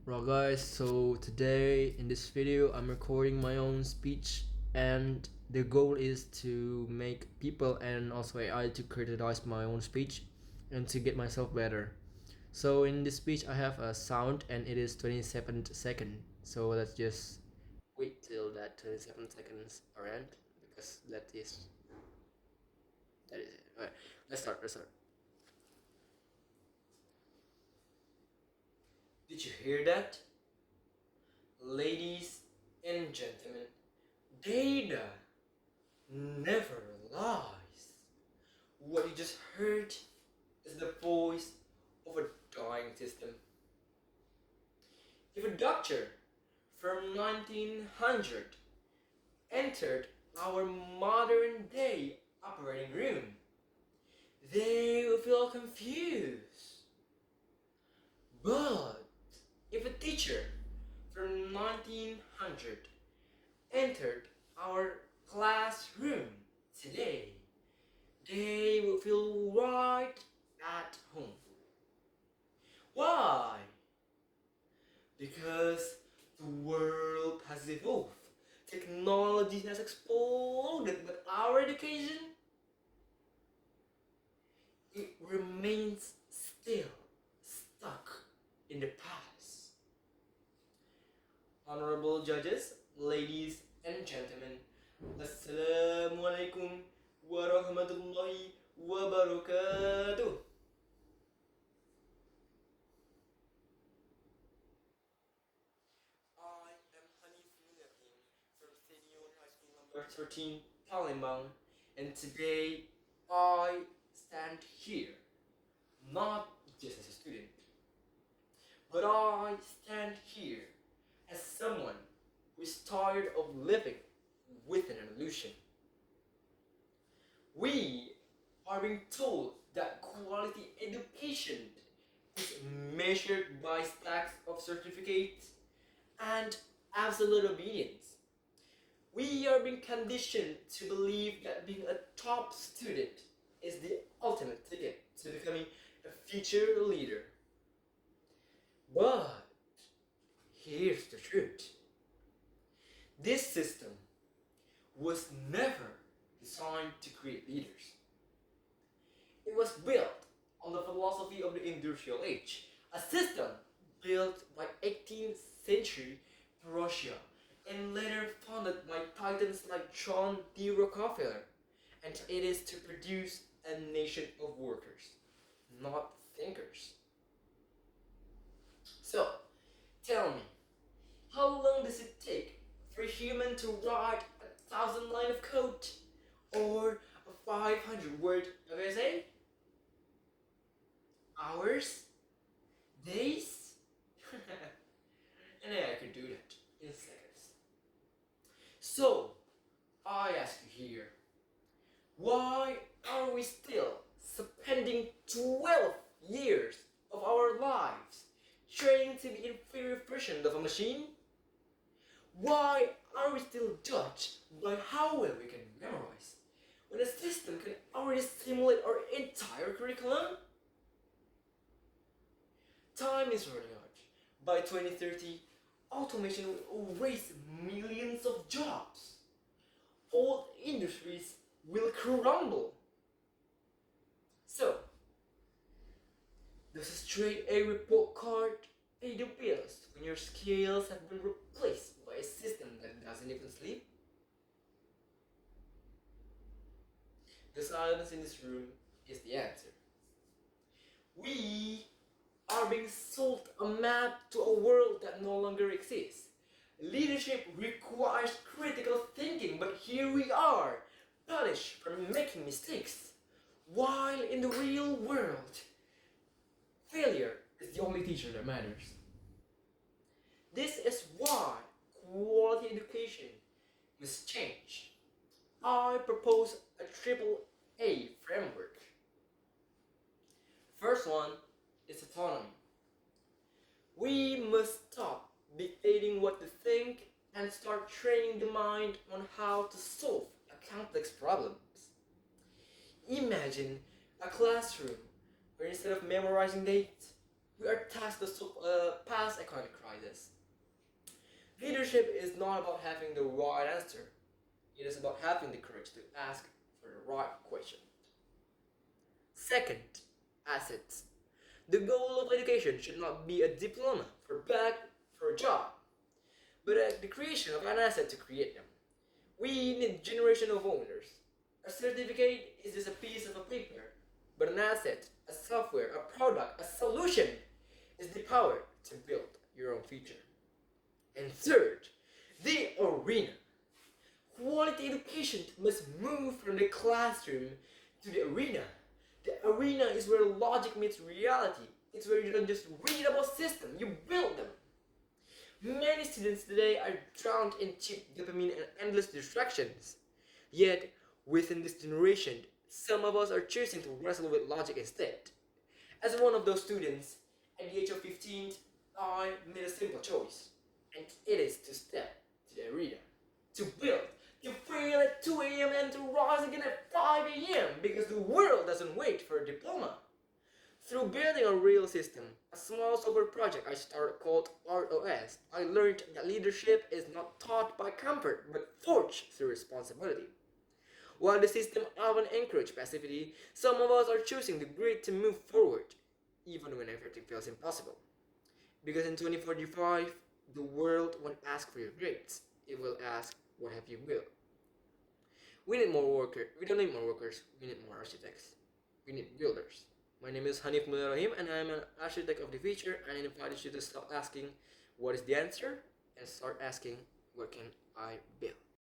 Right guys, so today in this video I'm recording my own speech and the goal is to make people and also AI to criticize my own speech and to get myself better. So in this speech I have a sound and it is 27 seconds. So let's just wait till that 27 seconds are end because that is it. Alright, let's start. Did you hear that? Ladies and gentlemen, data never lies. What you just heard is the voice of a dying system. If a doctor from 1900 entered our modern day operating room, they will feel confused. But if a teacher from 1900 entered our classroom today, they will feel right at home. Why? Because the world has evolved. Technology has exploded, but our education, it remains still stuck in the past. Honorable judges, ladies and gentlemen, Assalamualaikum warahmatullahi wabarakatuh. I am Hanif from Senior High School number 13, Palembang, and today I stand here not just as a student, but I stand here as someone who is tired of living with an illusion. We are being told that quality education is measured by stacks of certificates and absolute obedience. We are being conditioned to believe that being a top student is the ultimate ticket to becoming a future leader. But here's the truth. This system was never designed to create leaders. It was built on the philosophy of the industrial age, a system built by 18th century Russia and later founded by titans like John D. Rockefeller. And it is to produce a nation of workers, not thinkers. So, tell me, how long does it take for a human to write 1,000 lines of code or a 500 word of essay? Hours? Days? And I could do that in seconds. So, I ask you here, why are we still spending 12 years of our lives training to be inferior version of a machine? Why are we still judged by how well we can memorize when a system can already simulate our entire curriculum? Time is running out. By 2030, automation will erase millions of jobs. Old industries will crumble. So, does a straight A report card pay the bills when your skills have been replaced by a system that doesn't even sleep? The silence in this room is the answer. We are being sold a map to a world that no longer exists. Leadership requires critical thinking, but here we are, punished for making mistakes. While in the real world, failure is the only teacher that matters. This is why quality education must change. I propose a triple A framework. First one is autonomy. We must stop dictating what to think and start training the mind on how to solve complex problems. Imagine a classroom where instead of memorizing dates, we are tasked to solve a past economic crisis. Leadership is not about having the right answer. It is about having the courage to ask for the right question. Second, assets. The goal of education should not be a diploma for a job, but the creation of an asset to create them. We need generation of owners. A certificate is just a piece of a paper, but an asset, a software, a product, a solution is the power to build your own future. And third, the arena. Quality education must move from the classroom to the arena. The arena is where logic meets reality. It's where you don't just read about systems, you build them. Many students today are drowned in cheap dopamine and endless distractions. Yet, within this generation, some of us are choosing to wrestle with logic instead. As one of those students, at the age of 15, I made a simple choice, and it is to step to the arena, to build, to fail at 2 a.m. and to rise again at 5 a.m. because the world doesn't wait for a diploma. Through building a real system, a small software project I started called ROS, I learned that leadership is not taught by comfort but forged through responsibility. While the system often encourages passivity, some of us are choosing the grit to move forward, even when everything feels impossible. Because in 2045, the world won't ask for your grades, it will ask, what have you built? We need more workers. We don't need more workers, we need more architects. We need builders. My name is Hanif and I am an architect of the future, and I invite you to stop asking what is the answer and start asking what can I build.